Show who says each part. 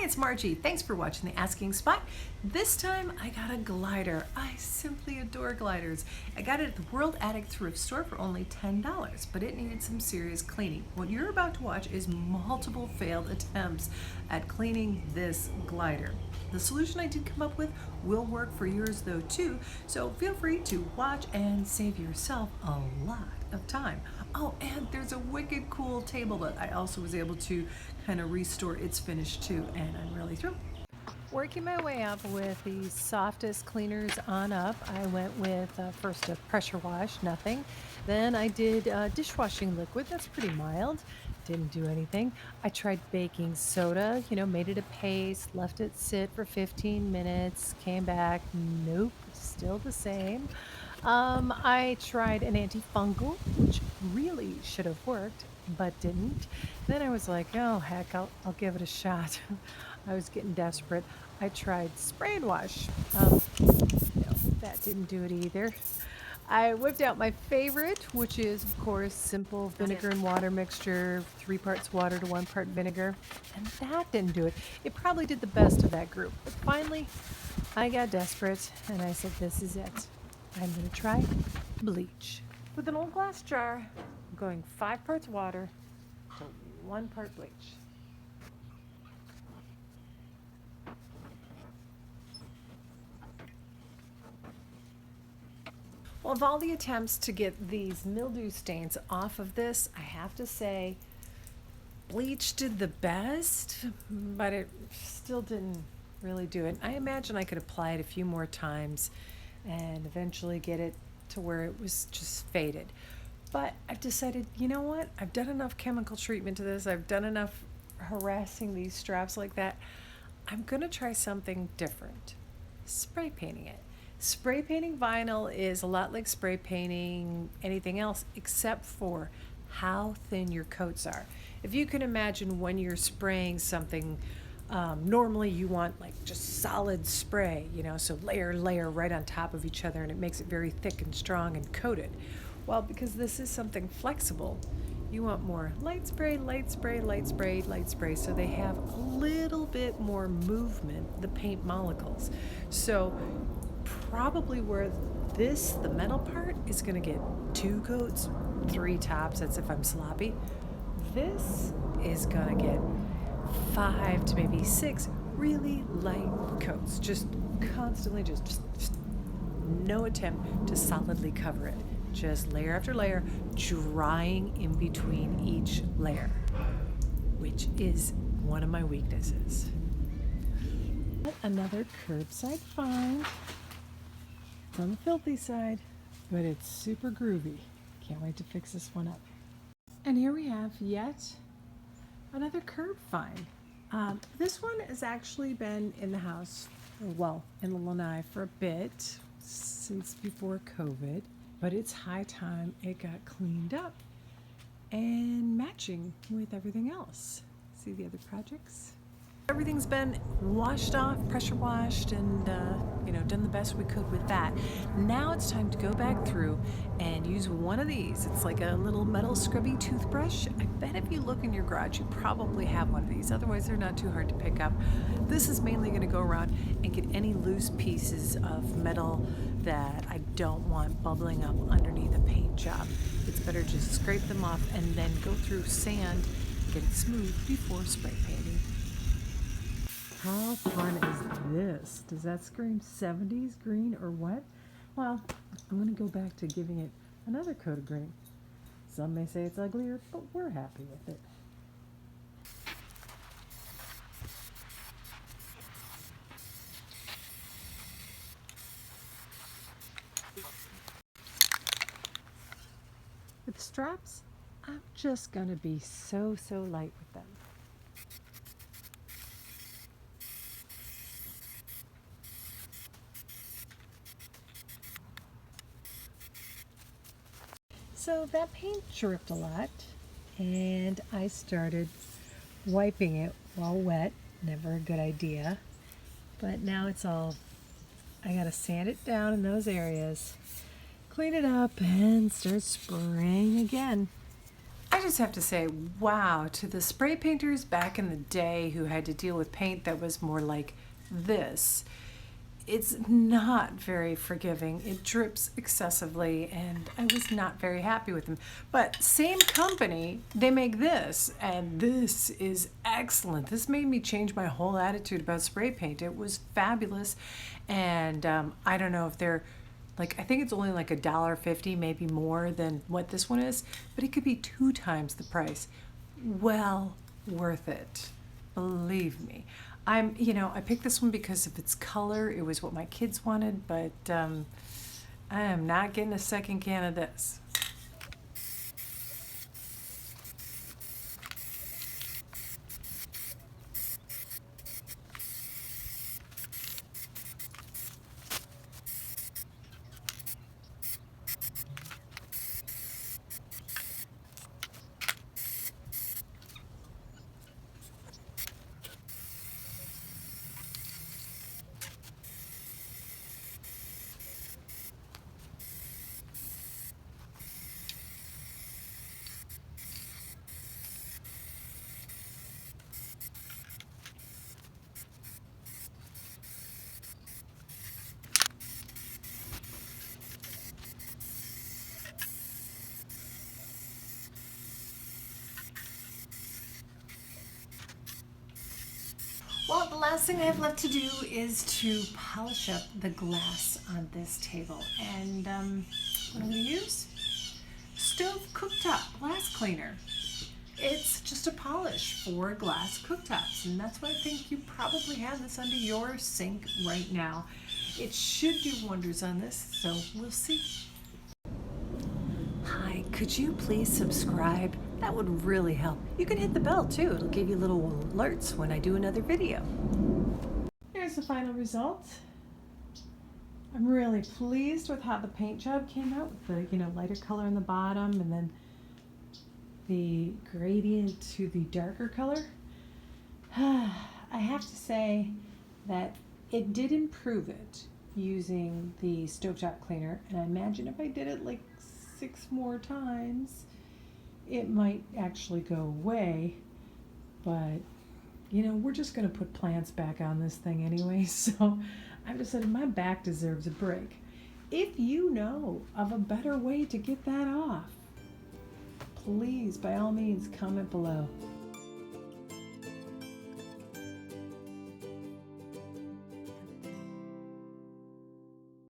Speaker 1: it's Margie. Thanks for watching the Asking Spot. This time I got a glider. I simply adore gliders. I got it at the World Attic Thrift Store for only $10, but it needed some serious cleaning. What you're about to watch is multiple failed attempts at cleaning this glider. The solution I did come up with will work for yours though too, so feel free to watch and save yourself a lot of time. Oh, and there's a wicked cool table that I also was able to kind of restore its finish too, and I'm really thrilled. Working my way up with the softest cleaners on up, I went with first a pressure wash, nothing. Then I did dishwashing liquid, that's pretty mild, didn't do anything. I tried baking soda, made it a paste, left it sit for 15 minutes, came back, nope, still the same. I tried an antifungal, which really should have worked, but didn't. Then I was like, oh heck, I'll give it a shot. I was getting desperate. I tried spray and wash. No, that didn't do it either. I whipped out my favorite, which is, of course, simple vinegar and water mixture, 3 parts water to 1 part vinegar, and that didn't do it. It probably did the best of that group, but finally, I got desperate, and I said, this is it. I'm going to try bleach. With an old glass jar, I'm going 5 parts water to 1 part bleach. Well, of all the attempts to get these mildew stains off of this, I have to say bleach did the best, but it still didn't really do it. I imagine I could apply it a few more times and eventually get it to where it was just faded. But I've decided, you know what? I've done enough chemical treatment to this. I've done enough harassing these straps like that. I'm gonna try something different. Spray painting it. Spray painting vinyl is a lot like spray painting anything else except for how thin your coats are. If you can imagine when you're spraying something, normally you want like just solid spray, so layer right on top of each other, and it makes it very thick and strong and coated. Well, because this is something flexible, you want more light spray, light spray, light spray, light spray, so they have a little bit more movement, the paint molecules. So probably where the metal part is going to get 2 coats, 3 tops, that's if I'm sloppy. This is going to get 5 to maybe 6 really light coats, just constantly, just no attempt to solidly cover it, just layer after layer, drying in between each layer, which is one of my weaknesses. Another curbside find. It's on the filthy side, but it's super groovy. Can't wait to fix this one up. And here we have yet another curb find. This one has actually been in the house, in the lanai for a bit, since before COVID, but it's high time it got cleaned up and matching with everything else. See the other projects? Everything's been washed off, pressure washed, and done the best we could with that. Now it's time to go back through and use one of these. It's like a little metal scrubby toothbrush. I bet if you look in your garage, you probably have one of these. Otherwise, they're not too hard to pick up. This is mainly going to go around and get any loose pieces of metal that I don't want bubbling up underneath a paint job. It's better just scrape them off and then go through sand, get it smooth before spray painting. How fun is this? Does that scream 70s green or what? Well, I'm going to go back to giving it another coat of green. Some may say it's uglier, but we're happy with it. With straps, I'm just going to be so light with them. So that paint dripped a lot, and I started wiping it while wet. Never a good idea. But now it's all, I gotta sand it down in those areas, clean it up, and start spraying again. I just have to say, wow, to the spray painters back in the day who had to deal with paint that was more like this, it's not very forgiving. It drips excessively, and I was not very happy with them. But same company, they make this, and this is excellent. This made me change my whole attitude about spray paint. It was fabulous, and I don't know if they're like, I think it's only like $1.50, maybe more than what this one is, but it could be 2 times the price. Well worth it, believe me. I picked this one because of its color. It was what my kids wanted, but I am not getting a second can of this. Well, the last thing I have left to do is to polish up the glass on this table. And what I'm going to use? Stove cooktop glass cleaner. It's just a polish for glass cooktops, and that's why I think you probably have this under your sink right now. It should do wonders on this, so we'll see. Hi, could you please subscribe? That would really help. You can hit the bell too. It'll give you little alerts when I do another video. Here's the final result. I'm really pleased with how the paint job came out with the lighter color in the bottom and then the gradient to the darker color. I have to say that it did improve it using the stovetop cleaner, and I imagine if I did it like 6 more times, it might actually go away. But we're just going to put plants back on this thing anyway, so I've decided my back deserves a break. If you know of a better way to get that off, please, by all means, comment below.